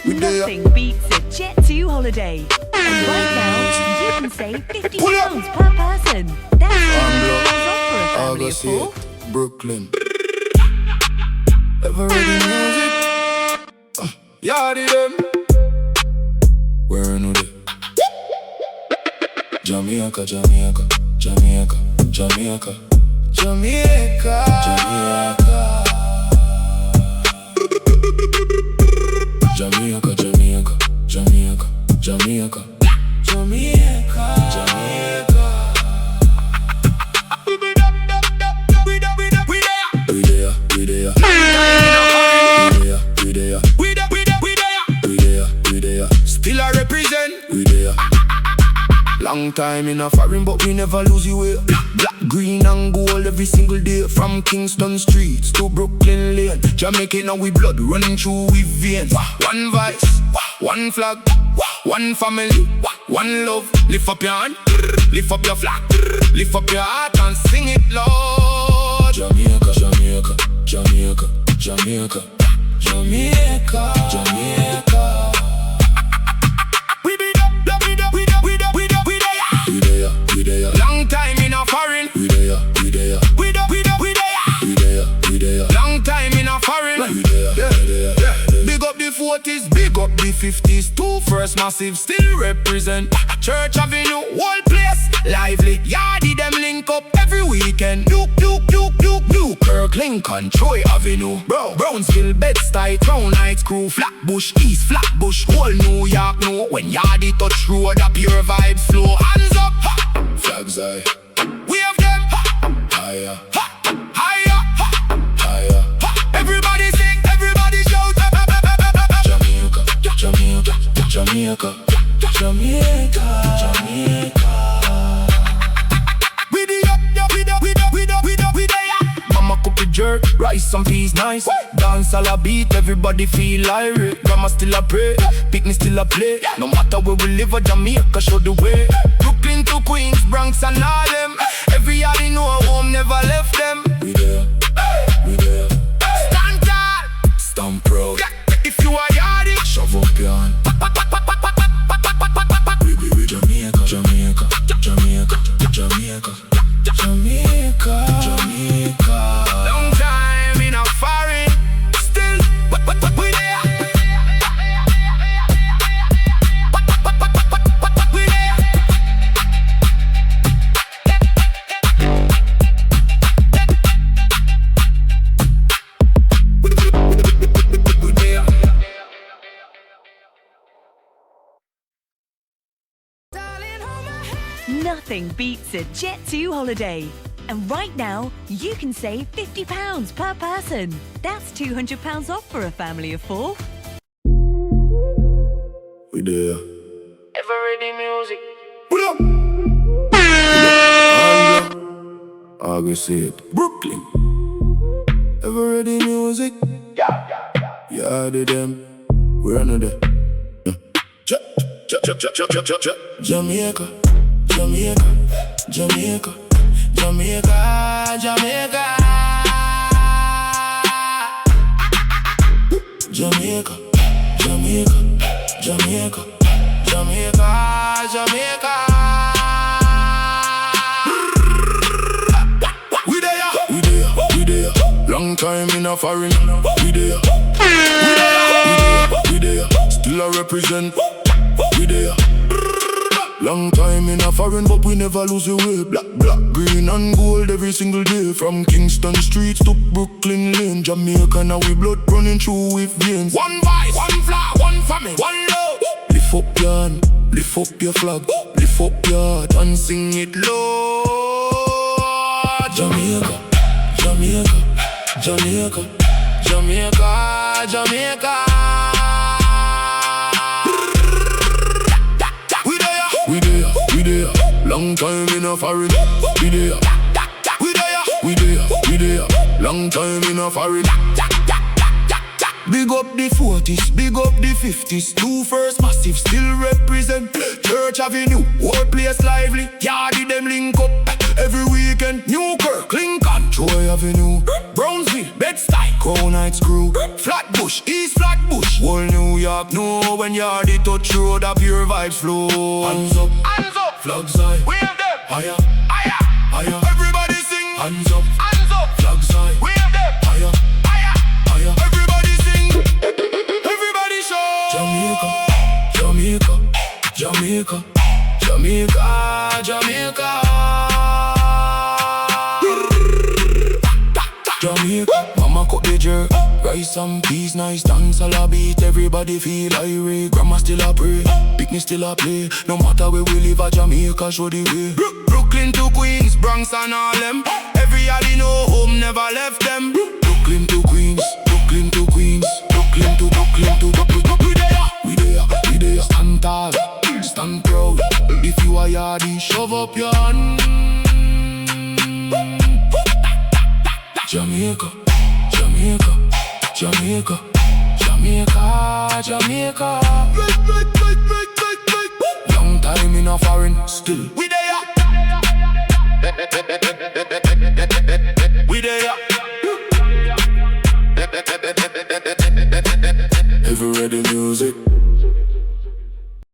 Nothing beats a Jet 2 holiday. And right now, you can save £50 per person. That's £100 off for a family of four. Brooklyn. EverReady music. Yardie them. Where are they? Jamaica, Jamaica, Jamaica, Jamaica, Jamaica, Jamaica, Jamaica, Jamaica, Jamaica, Jamaica, Jamaica, Jamaica. We there. Still I represent. We there. Long time in a foreign, but we never lose your way. Black, green and gold every single day. From Kingston streets to Brooklyn lane. Jamaican now we blood running through we veins. One voice, one flag, one family, one love. Lift up your hand, lift up your flag, lift up your heart and sing it loud. Jamaica, Jamaica, Jamaica, Jamaica, Jamaica, Jamaica. Long time in a foreign. We there. Long time in a foreign. Big up the 40s, big up the 50s. Two first massive still represent. Church Avenue, whole place lively. Yardie them link up every weekend. Newkirk, Lincoln, Troy Avenue, Brownsville, Bed-Stuy, Town Nights Crew, Flatbush, East Flatbush, whole New York know. When Yardie touch road, a pure vibe flow. Hands up, flags high. We have them higher, higher, higher. Everybody sing, everybody shout. Jamaica, Jamaica, Jamaica, Jamaica, Jamaica. Mama cook the jerk, rice and peas nice. Dancehall a beat, everybody feel irate. Grandma still a pray, picnic still a play. No matter where we live, Jamaica show the way. Brooklyn to Queens, Bronx and Harlem. Every Yardie know a home never left them. We there, we there. Stand tall, stand proud. If you are Yardie, shove up your hand. We Jamaica, Jamaica, Jamaica, Jamaica, Jamaica, Jamaica. Long time in a foreign, still we there. We there. We there. Nothing beats a Jet 2 holiday. And right now, you can save £50 per person. That's £200 off for a family of four. We there. EverReady music. Pull up. I go see it. Brooklyn. EverReady music. Yardie them. We're on there. Jamaica, Jamaica, Jamaica, Jamaica, Jamaica, Jamaica, Jamaica, Jamaica, Jamaica, Jamaica. We there, we there, we there. Long time in a foreign. We there, we there. Still I represent. We there. Long time in a foreign, but we never lose your way. Black, black, green and gold every single day. From Kingston streets to Brooklyn lane. Jamaica now we blood running through with veins. One voice, one flag, one family, one love. Lift up your hand, lift up your flag, lift up your heart and sing it low. Jamaica, Jamaica, Jamaica, Jamaica, Jamaica. We there, we there. Long time in a foreign. We there, we there, we there, we there. Long time in a foreign. Big up the 40s, big up the 50s. Two first massive still represent. Church Avenue, whole place lively. Yardie them link up every weekend. Newkirk, Lincoln, Troy Avenue, Brownsville, Bed-Stuy, Crown Heights crew, Flatbush, East Flatbush. Whole New York know when Yardie touch road, a pure vibes flow. Hands up, flags high, wave them, higher, higher, higher. Everybody sing, hands up, flags high, wave them, higher, higher, higher. Everybody sing, everybody shout. Jamaica, Jamaica, Jamaica, Jamaica, Jamaica. Mama cut the jerk, rice and peas, nice dancehall beat. Everybody feel irate, grandma still a pray, picnic still a play. No matter where we live, at Jamaica show the way. Brooklyn to Queens, Bronx and Harlem. Every yardie know home never left them. Brooklyn to Queens, Brooklyn to Queens, Brooklyn to we there, stand tall, stand proud. If you a yardie, shove up your hand. Jamaica, Jamaica, Jamaica, Jamaica, Jamaica. Long time in a foreign, still we there. We there. EverReady music.